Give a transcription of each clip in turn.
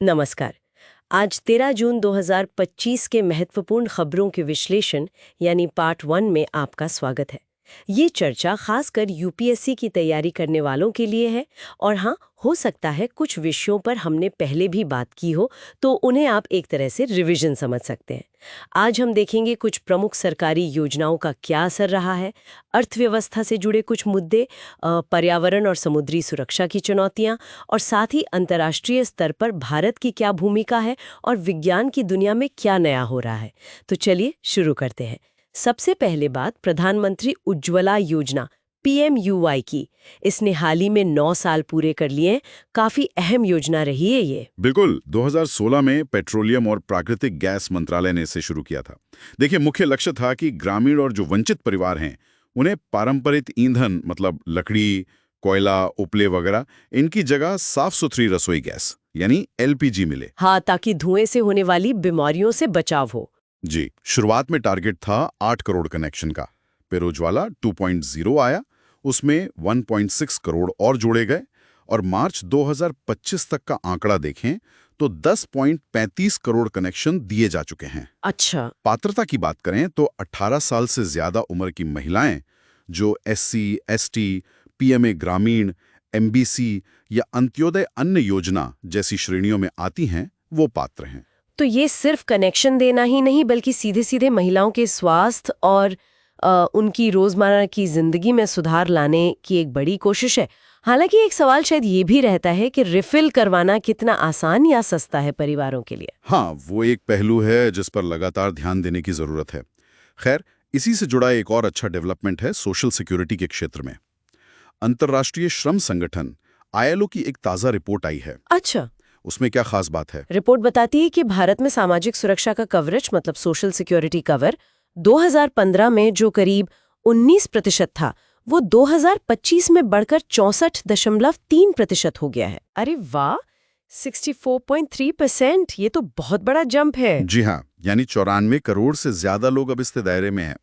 नमस्कार। आज 13 जून 2025 के महत्वपूर्ण खबरों के विश्लेषण यानी पार्ट 1 में आपका स्वागत है। ये चर्चा खासकर यूपीएससी की तैयारी करने वालों के लिए है और हाँ, हो सकता है कुछ विषयों पर हमने पहले भी बात की हो तो उन्हें आप एक तरह से रिवीजन समझ सकते हैं। आज हम देखेंगे कुछ प्रमुख सरकारी योजनाओं का क्या असर रहा है, अर्थव्यवस्था से जुड़े कुछ मुद्दे, पर्यावरण और समुद्री सुरक्षा की चुनौतियां और साथ ही अंतर्राष्ट्रीय स्तर पर भारत की क्या भूमिका है और विज्ञान की दुनिया में क्या नया हो रहा है। तो चलिए शुरू करते हैं। सबसे पहले बात प्रधानमंत्री उज्ज्वला योजना पीएमयूवाई की। इसने हाल ही में 9 साल पूरे कर लिए। काफी अहम योजना रही है ये। बिल्कुल। 2016 में पेट्रोलियम और प्राकृतिक गैस मंत्रालय ने इसे शुरू किया था। देखिए, मुख्य लक्ष्य था कि ग्रामीण और जो वंचित परिवार हैं उन्हें पारंपरिक ईंधन मतलब लकड़ी, कोयला, उपले वगैरह, इनकी जगह साफ सुथरी रसोई गैस यानी एलपीजी मिले। हाँ, ताकि धुएं से होने वाली बीमारियों से बचाव हो। जी, शुरुआत में टारगेट था 8 करोड़ कनेक्शन का। फिर उज्ज्वला 2.0 आया, उसमें 1.6 करोड़ और जोड़े गए और मार्च 2025 तक का आंकड़ा देखें तो 10.35 करोड़ कनेक्शन दिए जा चुके हैं। अच्छा। पात्रता की बात करें तो 18 साल से ज्यादा उम्र की महिलाएं जो एससी, एसटी, पीएमए ग्रामीण, एमबीसी या अंत्योदय अन्य योजना जैसी श्रेणियों में आती हैं, वो पात्र हैं। तो ये सिर्फ कनेक्शन देना ही नहीं बल्कि सीधे सीधे महिलाओं के स्वास्थ्य और उनकी रोजमर्रा की जिंदगी में सुधार लाने की एक बड़ी कोशिश है। हालांकि एक सवाल शायद ये भी रहता है कि रिफिल करवाना कितना आसान या सस्ता है परिवारों के लिए। हाँ, वो एक पहलू है जिस पर लगातार ध्यान देने की जरूरत है। खैर, इसी से जुड़ा एक और अच्छा डेवलपमेंट है सोशल सिक्योरिटी के क्षेत्र में। अंतर्राष्ट्रीय श्रम संगठन आईएलओ की एक ताजा रिपोर्ट आई है। अच्छा। उसमें क्या खास बात है? रिपोर्ट बताती है कि भारत में सामाजिक सुरक्षा का कवरेज मतलब सोशल सिक्योरिटी कवर 2015 में जो करीब 19% था, वो 2025 में बढ़कर 64.3% हो गया है। अरे वाह, 64.3%! ये तो बहुत बड़ा जंप है। जी हाँ, यानी 94 करोड़ से ज्यादा लोग अब इस दायरे में हैं।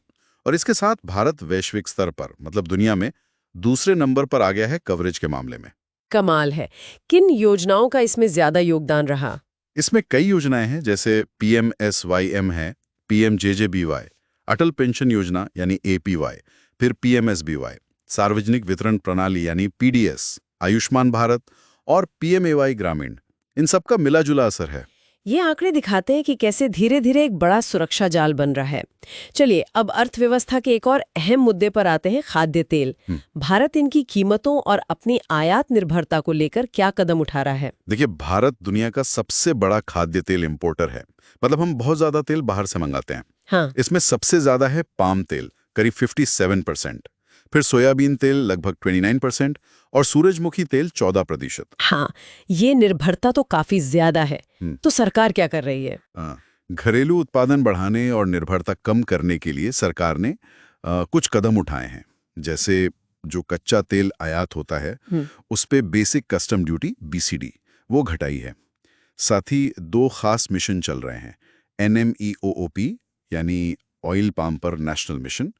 और इसके साथ भारत वैश्विक स्तर पर मतलब दुनिया में दूसरे नंबर पर आ गया है कवरेज के मामले में। कमाल है। किन योजनाओं का इसमें ज्यादा योगदान रहा? इसमें कई योजनाएं हैं, जैसे पीएमएसवाईएम है, पीएमजेजेबीवाई, अटल पेंशन योजना यानी एपीवाई, फिर पीएमएसबीवाई, सार्वजनिक वितरण प्रणाली यानी पीडीएस, आयुष्मान भारत और पीएमएवाई ग्रामीण। इन सबका मिला जुला असर है। ये आंकड़े दिखाते हैं कि कैसे धीरे धीरे एक बड़ा सुरक्षा जाल बन रहा है। चलिए, अब अर्थव्यवस्था के एक और अहम मुद्दे पर आते हैं, खाद्य तेल। भारत इनकी कीमतों और अपनी आयात निर्भरता को लेकर क्या कदम उठा रहा है? देखिए, भारत दुनिया का सबसे बड़ा खाद्य तेल इंपोर्टर है। मतलब हम बहुत ज्यादा तेल बाहर से मंगाते हैं। हाँ। इसमें सबसे ज्यादा है पाम तेल, करीब 57%, फिर सोयाबीन तेल लगभग 29% और सूरजमुखी तेल 14%। हाँ, ये निर्भरता तो काफी ज्यादा है। तो सरकार क्या कर रही है? घरेलू उत्पादन बढ़ाने और निर्भरता कम करने के लिए सरकार ने कुछ कदम उठाए हैं। जैसे जो कच्चा तेल आयात होता है उस पे बेसिक कस्टम ड्यूटी बीसीडी वो घटाई है। साथ ही 2 खास मिशन चल रहे हैं, NMEOOP यानी ऑयल पाम पर नेशनल मिशन,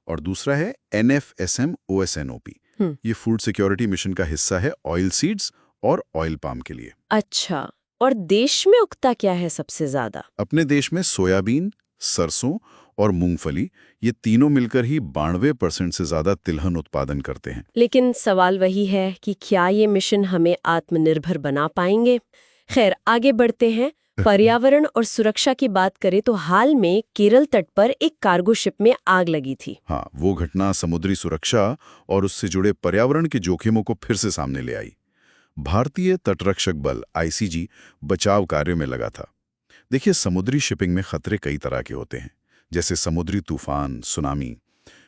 और दूसरा है NFSM OSNOP। ये फूड सिक्योरिटी मिशन का हिस्सा है ऑयल सीड्स और ऑयल पाम के लिए। अच्छा, और देश में उगता क्या है सबसे ज्यादा? अपने देश में सोयाबीन, सरसों और मूंगफली, ये तीनों मिलकर ही 92% से ज्यादा तिलहन उत्पादन करते हैं। लेकिन सवाल वही है कि क्या ये मिशन हमें आत्मनिर्भर बना पाएंगे? खैर, आगे बढ़ते हैं। पर्यावरण और सुरक्षा की बात करें तो हाल में केरल तट पर एक कार्गो शिप में आग लगी थी। हाँ, वो घटना समुद्री सुरक्षा और उससे जुड़े पर्यावरण के जोखिमों को फिर से सामने ले आई। भारतीय तटरक्षक बल आईसीजी बचाव कार्यों में लगा था। देखिए, समुद्री शिपिंग में खतरे कई तरह के होते हैं, जैसे समुद्री तूफान, सुनामी।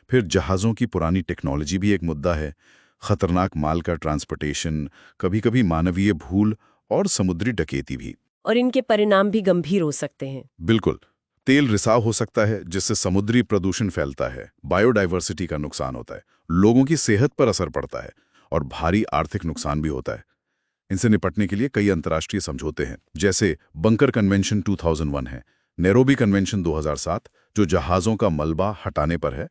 फिर जहाज़ों की पुरानी टेक्नोलॉजी भी एक मुद्दा है, खतरनाक माल का ट्रांसपोर्टेशन, कभी-कभी मानवीय भूल और समुद्री डकैती भी। और इनके परिणाम भी गंभीर हो सकते हैं। बिल्कुल। तेल रिसाव हो सकता है जिससे समुद्री प्रदूषण फैलता है, बायोडाइवर्सिटी का नुकसान होता है, लोगों की सेहत पर असर पड़ता है और भारी आर्थिक नुकसान भी होता है। इनसे निपटने के लिए कई अंतर्राष्ट्रीय समझौते हैं, जैसे बंकर कन्वेंशन 2001 है, नैरोबी कन्वेंशन 2007 जो जहाज़ों का मलबा हटाने पर है,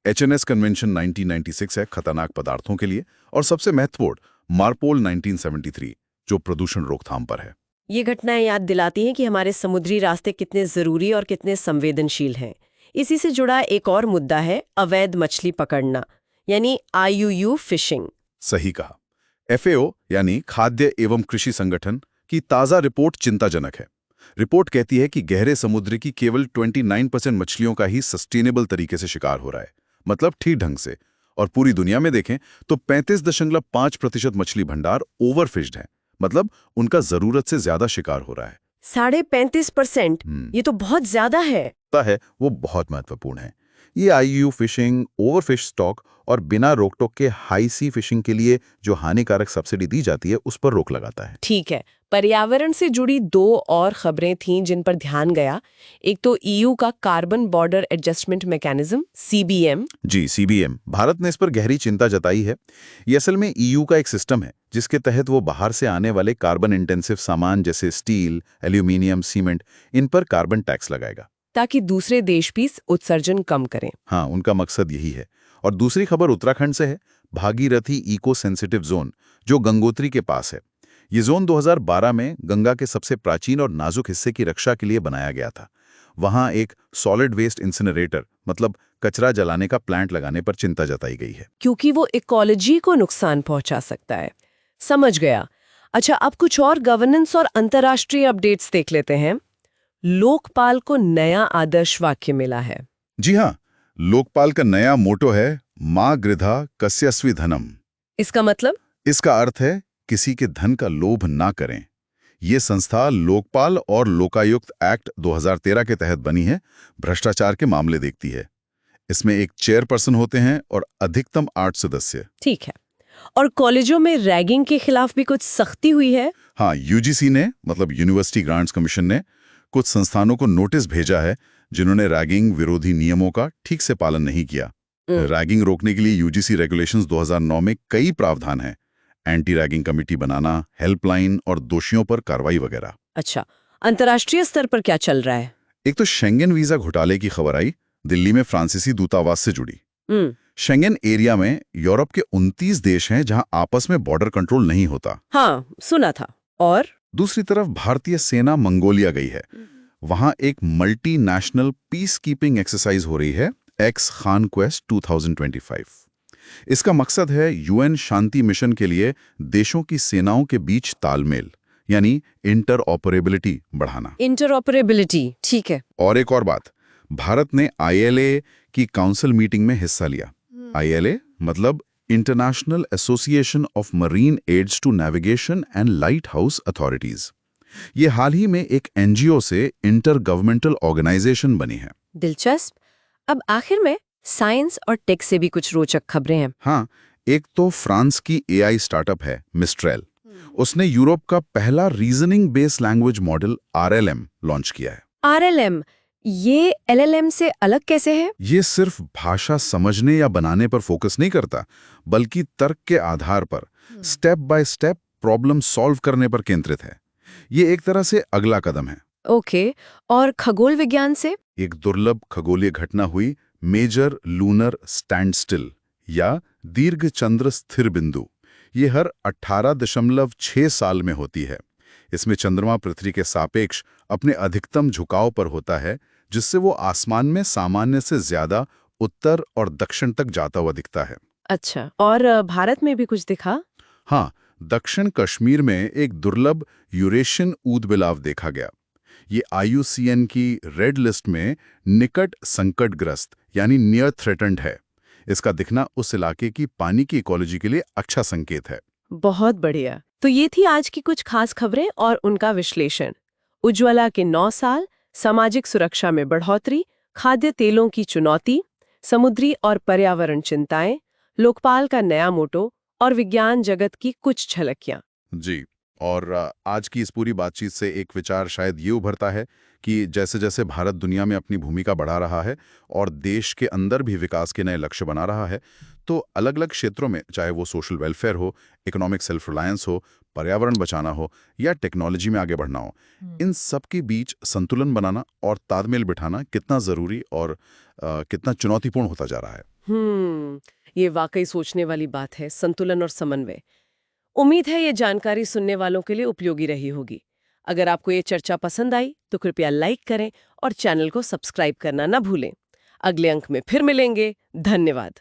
एचएनएस कन्वेंशन 1996 है खतरनाक पदार्थों के लिए, और सबसे महत्वपूर्ण मार्पोल 1973 जो प्रदूषण रोकथाम पर है। ये घटनाएं याद दिलाती हैं कि हमारे समुद्री रास्ते कितने जरूरी और कितने संवेदनशील हैं। इसी से जुड़ा एक और मुद्दा है अवैध मछली पकड़ना, यानी IUU फिशिंग। सही कहा। FAO यानी खाद्य एवं कृषि संगठन की ताज़ा रिपोर्ट चिंताजनक है। रिपोर्ट कहती है कि गहरे समुद्र की केवल 29% मछलियों का ही सस्टेनेबल तरीके से शिकार हो रहा है, मतलब ठीक ढंग से। और पूरी दुनिया में देखें तो 35.5% मछली भंडार ओवरफिश्ड हैं, मतलब उनका जरूरत से ज्यादा शिकार हो रहा है। 35.5%? ये तो बहुत ज्यादा है। वो बहुत महत्वपूर्ण है। ये IUU फिशिंग, ओवरफिश स्टॉक और बिना रोक-टोक के हाई सी फिशिंग के लिए जो हानिकारक सब्सिडी दी जाती है उस पर रोक लगाता है। ठीक है, पर्यावरण से जुड़ी 2 और खबरें थीं जिन पर ध्यान गया। एक तो EU का carbon border adjustment mechanism CBM। जी, CBM। भारत ने इस पर गहरी चिंता जताई है। ये असल में EU का एक सिस्टम है जिसके तहत वो बाहर से आने वाले कार्बन इंटेंसिव सामान जैसे स्टील, एल्यूमिनियम, सीमेंट, इन पर कार्बन टैक्स लगाएगा ताकि दूसरे देश भी उत्सर्जन कम करें। हाँ, उनका मकसद यही है। और दूसरी खबर उत्तराखंड से है, भागीरथी इको सेंसिटिव जोन, जो गंगोत्री के पास है। ये जोन 2012 में गंगा के सबसे प्राचीन और नाजुक हिस्से की रक्षा के लिए बनाया गया था। वहां एक सॉलिड वेस्ट इंसिनरेटर, मतलब कचरा जलाने का प्लांट लगाने पर चिंता जताई गई है। क्योंकि वो इकोलॉजी को नुकसान पहुंचा सकता है। समझ गया। अच्छा, अब कुछ और गवर्नेंस और अंतर्राष्ट्रीय अपडेट्स देख लेते हैं। लोकपाल को नया आदर्श वाक्य मिला है। जी हाँ, लोकपाल का नया मोटो है माँ गृधा कस्यस्वी धनम। इसका मतलब? इसका अर्थ है किसी के धन का लोभ ना करें। ये संस्था लोकपाल और लोकायुक्त एक्ट 2013 के तहत बनी है, भ्रष्टाचार के मामले देखती है। इसमें एक चेयरपर्सन होते हैं और अधिकतम 8 सदस्य। ठीक है। और कॉलेजों में रैगिंग के खिलाफ भी कुछ सख्ती हुई है? हाँ, UGC ने, मतलब यूनिवर्सिटी ग्रांट्स कमीशन ने, कुछ संस्थानों को नोटिस भेजा है जिन्होंने रैगिंग विरोधी नियमों का ठीक से पालन नहीं किया। रैगिंग रोकने के लिए UGC रेगुलेशंस 2009 में कई प्रावधान हैं, एंटी रैगिंग कमेटी बनाना, हेल्पलाइन और दोषियों पर कार्रवाई वगैरह। अच्छा, अंतर्राष्ट्रीय स्तर पर क्या चल रहा है? एक तो शेंगेन वीजा घोटाले की खबर आई, दिल्ली में फ्रांसीसी दूतावास से जुड़ी। शेंगेन एरिया में यूरोप के 29 देश हैं जहां आपस में बॉर्डर कंट्रोल नहीं होता। हाँ, सुना था। और दूसरी तरफ भारतीय सेना मंगोलिया गई है। वहां एक मल्टीनेशनल पीस कीपिंग एक्सरसाइज हो रही है, एक्स खान क्वेस्ट 2025। इसका मकसद है UN शांति मिशन के लिए देशों की सेनाओं के बीच तालमेल, यानी इंटरऑपरेबिलिटी बढ़ाना। इंटरऑपरेबिलिटी, ठीक है। और एक और बात, भारत ने ILA की काउंसिल मीटिंग में हिस्सा लिया। ILA मतलब international association of marine aids to navigation and lighthouse authorities. ये हाल ही में एक NGO से इंटर गवर्नमेंटल ऑर्गेनाइजेशन बनी है। दिलचस्प। अब आखिर में साइंस और टेक से भी कुछ रोचक खबरें हैं। हाँ, एक तो फ्रांस की AI स्टार्टअप है मिस्ट्रेल। उसने यूरोप का पहला reasoning based language model RLM launch किया है। RLM, ये LLM से अलग कैसे है? ये सिर्फ भाषा समझने या बनाने पर फोकस नहीं करता, बल्कि तर्क के आधार पर step by step problem solve करने पर केंद्रित है। ये एक तरह से अगला कदम है। ओके, और खगोल विज्ञान से? एक दुर्लभ खगोलीय घटना हुई, मेजर लूनर स्टैंडस्टिल या दीर्घ चंद्र स्थिर बिंदु। ये हर 18.6 साल में होती है। इसमें चंद्रमा पृथ्वी के सापेक्ष अपने अधिकतम झुकाव पर होता है, जिससे वो आसमान में सामान्य से ज्यादा उत्तर और दक्षिण तक जाता हुआ दिखता है। अच्छा, और भारत में भी कुछ दिखा? हाँ, दक्षिण कश्मीर में एक दुर्लभ यूरेशियन ऊदबिलाव देखा गया। ये IUCN की रेड लिस्ट में निकट संकटग्रस्त यानी नियर थ्रेटन्ड है। इसका दिखना उस इलाके की पानी की इकोलॉजी के लिए अच्छा संकेत है। बहुत बढ़िया। तो ये थी आज की कुछ खास खबरें और उनका विश्लेषण। उज्ज्वला के 9 साल, सामाजिक सुरक्षा में बढ़ोतरी, खाद्य तेलों की चुनौती, समुद्री और पर्यावरण चिंताएं, लोकपाल का नया मोटो और विज्ञान जगत की कुछ झलकियां। जी, और आज की इस पूरी बातचीत से एक विचार शायद ये उभरता है कि जैसे जैसे भारत दुनिया में अपनी भूमिका बढ़ा रहा है और देश के अंदर भी विकास के नए लक्ष्य बना रहा है, तो अलग अलग क्षेत्रों में, चाहे वो सोशल वेलफेयर हो, इकोनॉमिक सेल्फ रिलायंस हो, पर्यावरण बचाना हो या टेक्नोलॉजी में आगे बढ़ना हो, इन सब के बीच संतुलन बनाना और तालमेल बिठाना कितना जरूरी और कितना चुनौतीपूर्ण होता जा रहा है। ये वाकई सोचने वाली बात है, संतुलन और समन्वय। उम्मीद है ये जानकारी सुनने वालों के लिए उपयोगी रही होगी। अगर आपको ये चर्चा पसंद आई तो कृपया लाइक करें और चैनल को सब्सक्राइब करना ना भूलें। अगले अंक में फिर मिलेंगे। धन्यवाद।